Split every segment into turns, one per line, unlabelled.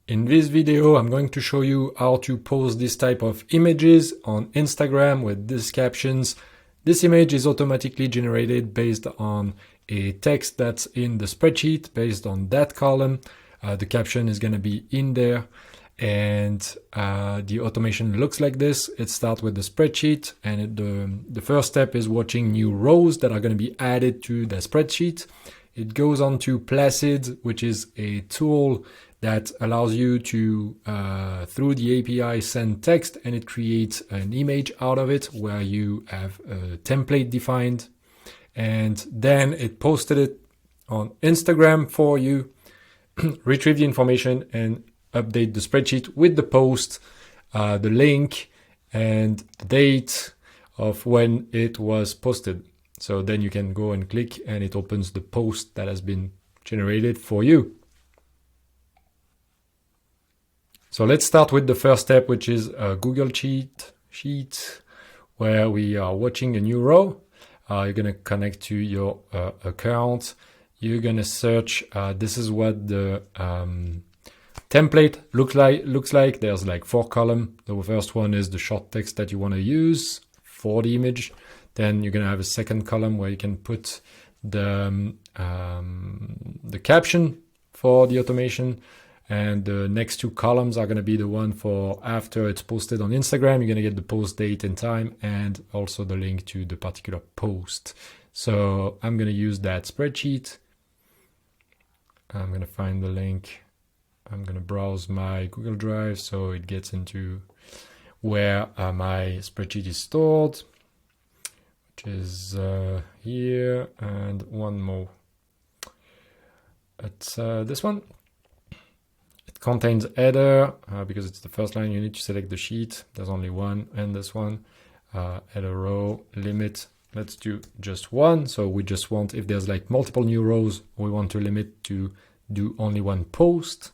In this video, I'm going to show you how to post this type of images on Instagram with these captions. This image is automatically generated based on a text that's in the spreadsheet based on that column. The caption is going to be in there, and the automation looks like this. It starts with the spreadsheet, and the first step is watching new rows that are going to be added to the spreadsheet. It goes on to Placid, which is a tool that allows you to, through the API, send text, and it creates an image out of it where you have a template defined. And then it posted it on Instagram for you, retrieve the information and update the spreadsheet with the post, the link, and the date of when it was posted. So then you can go and click and it opens the post that has been generated for you. So let's start with the first step, which is a Google sheet where we are watching a new row. You're going to connect to your account. You're going to search. This is what the template looks like. There's like 4 columns. The first one is the short text that you want to use for the image. Then you're going to have a second column where you can put the caption for the automation. And the next 2 columns are going to be the one for after it's posted on Instagram. You're going to get the post date and time, and also the link to the particular post. So I'm going to use that spreadsheet. I'm going to find the link. I'm going to browse my Google Drive so it gets into where my spreadsheet is stored, which is here, and one more. It's this one. Contains header, because it's the first line, you need to select the sheet. There's only one, and this one, header row, limit. Let's do just one. So we just want, if there's like multiple new rows, we want to limit to do only one post.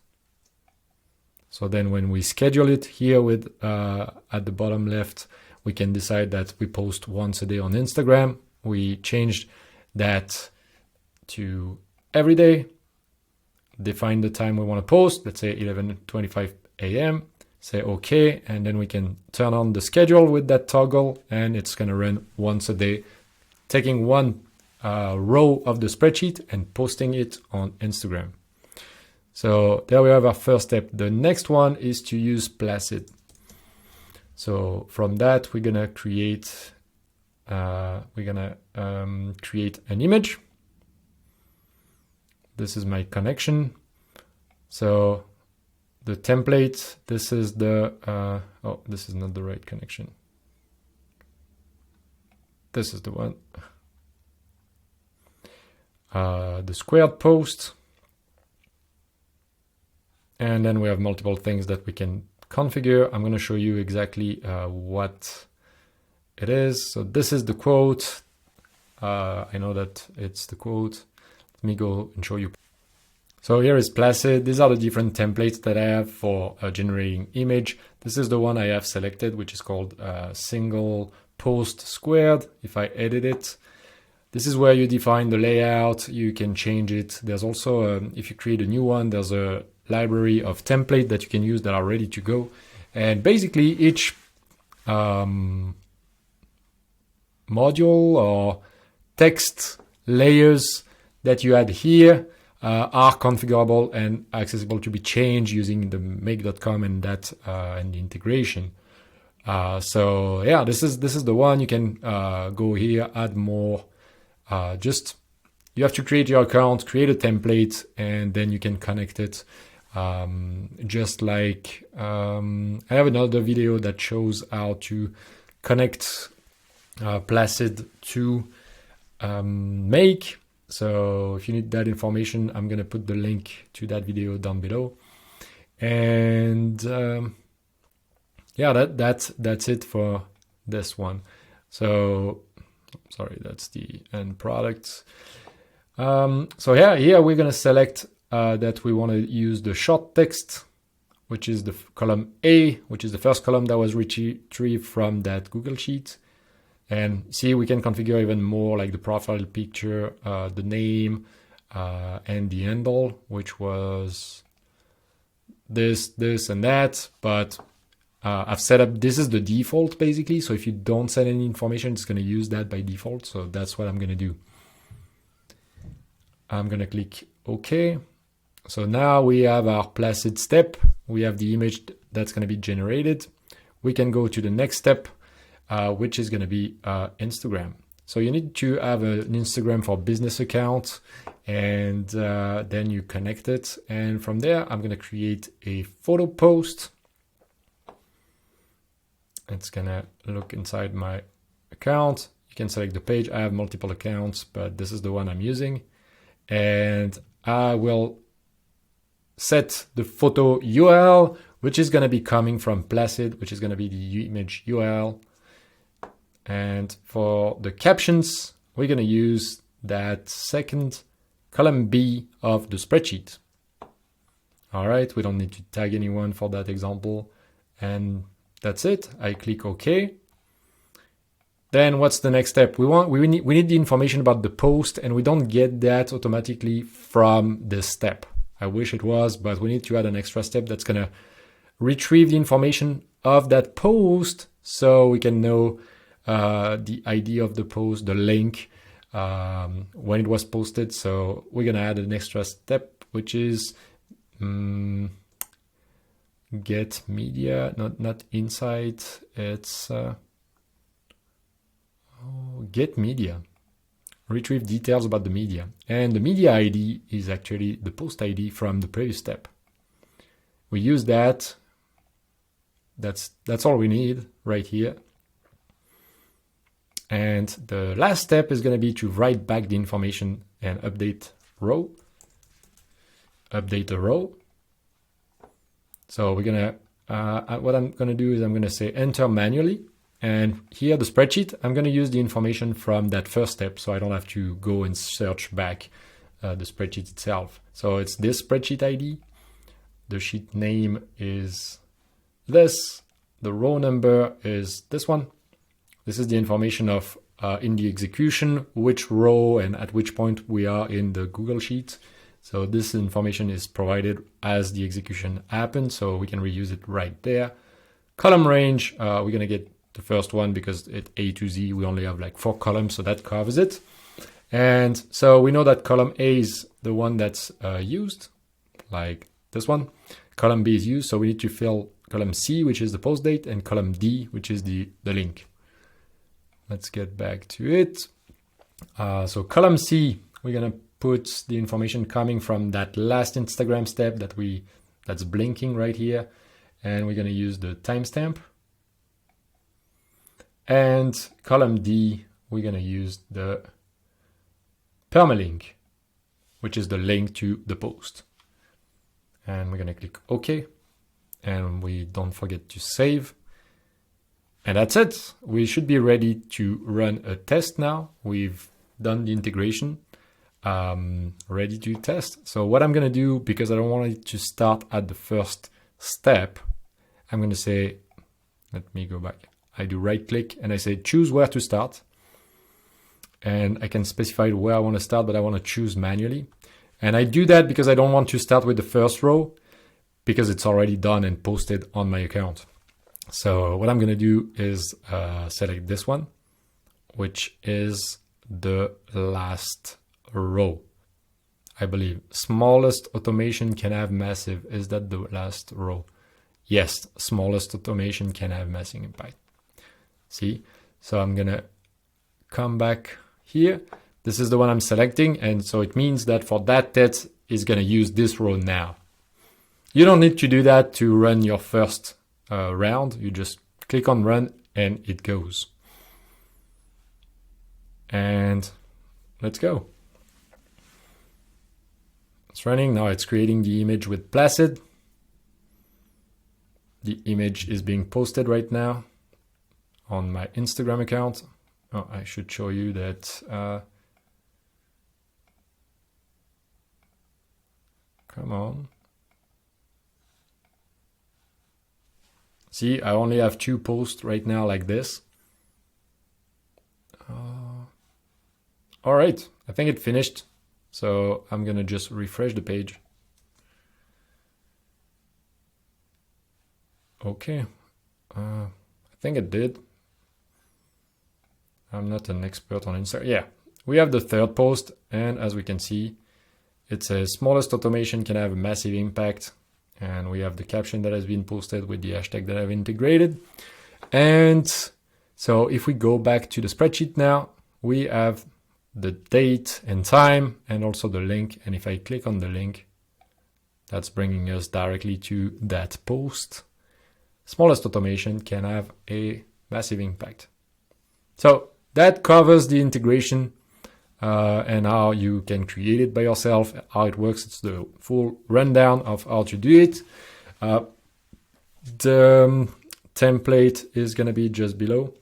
So then when we schedule it here with, at the bottom left, we can decide that we post once a day on Instagram. We changed that to every day. Define the time we want to post, let's say 11:25 a.m. Say OK, and then we can turn on the schedule with that toggle, and it's going to run once a day, taking one row of the spreadsheet and posting it on Instagram. So there we have our first step. The next one is to use Placid. So from that, we're going to create an image. This is my connection. So the template, this is the, oh, this is not the right connection. This is the one. The squared post. And then we have multiple things that we can configure. I'm going to show you exactly what it is. So this is the quote. I know that it's the quote. Let me go and show you. So here is Placid. These are the different templates that I have for generating image. This is the one I have selected, which is called single post squared. If I edit it, this is where you define the layout. You can change it. There's also, if you create a new one, there's a library of template that you can use that are ready to go. And basically each module or text layers that you add here are configurable and accessible to be changed using the make.com and that and the integration. So yeah, this is the one. You can go here, add more. Just you have to create your account, create a template, and then you can connect it. Just like I have another video that shows how to connect Placid to Make. So if you need that information, I'm going to put the link to that video down below. And yeah, that's it for this one. So sorry, that's the end product. So yeah, here we're going to select that we want to use the short text, which is the column A, which is the first column that was retrieved from that Google sheet. And see, we can configure even more, like the profile picture, the name, and the handle, which was this, and that, but I've set up, this is the default basically. So if you don't set any information, it's going to use that by default. So that's what I'm going to do. I'm going to click OK. So now we have our Placid step. We have the image that's going to be generated. We can go to the next step, which is going to be Instagram. So you need to have an Instagram for business account, and then you connect it. And from there, I'm going to create a photo post. It's going to look inside my account. You can select the page. I have multiple accounts, but this is the one I'm using. And I will set the photo URL, which is going to be coming from Placid, which is going to be the image URL. And for the captions, we're going to use that second column B of the spreadsheet. All right, we don't need to tag anyone for that example. And that's it. I click OK. Then what's the next step? We need the information about the post, and we don't get that automatically from this step. I wish it was, but we need to add an extra step that's going to retrieve the information of that post so we can know the ID of the post, the link, when it was posted. So we're going to add an extra step, which is get media, not insight. It's get media. Retrieve details about the media. And the media ID is actually the post ID from the previous step. We use that. That's all we need right here. And the last step is going to be to write back the information and update row. Update the row. So we're going to, what I'm going to do is I'm going to say enter manually. And here, the spreadsheet, I'm going to use the information from that first step, so I don't have to go and search back the spreadsheet itself. So it's this spreadsheet ID. The sheet name is this. The row number is this one. This is the information of in the execution, which row and at which point we are in the Google Sheet. So this information is provided as the execution happens, so we can reuse it right there. Column range, we're going to get the first one because at A to Z, we only have like 4 columns, so that covers it. And so we know that column A is the one that's used, like this one. Column B is used, so we need to fill column C, which is the post date, and column D, which is the link. Let's get back to it. So column C, we're going to put the information coming from that last Instagram step that's blinking right here. And we're going to use the timestamp. And column D, we're going to use the permalink, which is the link to the post. And we're going to click OK. And we don't forget to save. And that's it. We should be ready to run a test now. We've done the integration, ready to test. So what I'm going to do, because I don't want it to start at the first step, I'm going to say, let me go back. I do right click and I say choose where to start. And I can specify where I want to start, but I want to choose manually. And I do that because I don't want to start with the first row because it's already done and posted on my account. So what I'm going to do is select this one, which is the last row. I believe smallest automation can have massive. Is that the last row? Yes, smallest automation can have massive impact. See, so I'm going to come back here. This is the one I'm selecting. And so it means that for that test, it's going to use this row now. You don't need to do that to run your first round. You just click on run and it goes. And let's go. It's running. Now it's creating the image with Placid. The image is being posted right now on my Instagram account. Oh, I should show you that. Come on. See, I only have 2 posts right now like this. All right, I think it finished. So I'm gonna just refresh the page. Okay, I think it did. I'm not an expert on Instagram. Yeah, we have the third post, and as we can see, it says smallest automation can have a massive impact. And we have the caption that has been posted with the hashtag that I've integrated. And so if we go back to the spreadsheet now, we have the date and time and also the link. And if I click on the link, that's bringing us directly to that post. Smallest automation can have a massive impact. So that covers the integration and how you can create it by yourself, how it works. It's the full rundown of how to do it. The template is going to be just below.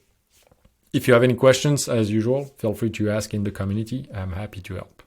If you have any questions, as usual, feel free to ask in the community. I'm happy to help.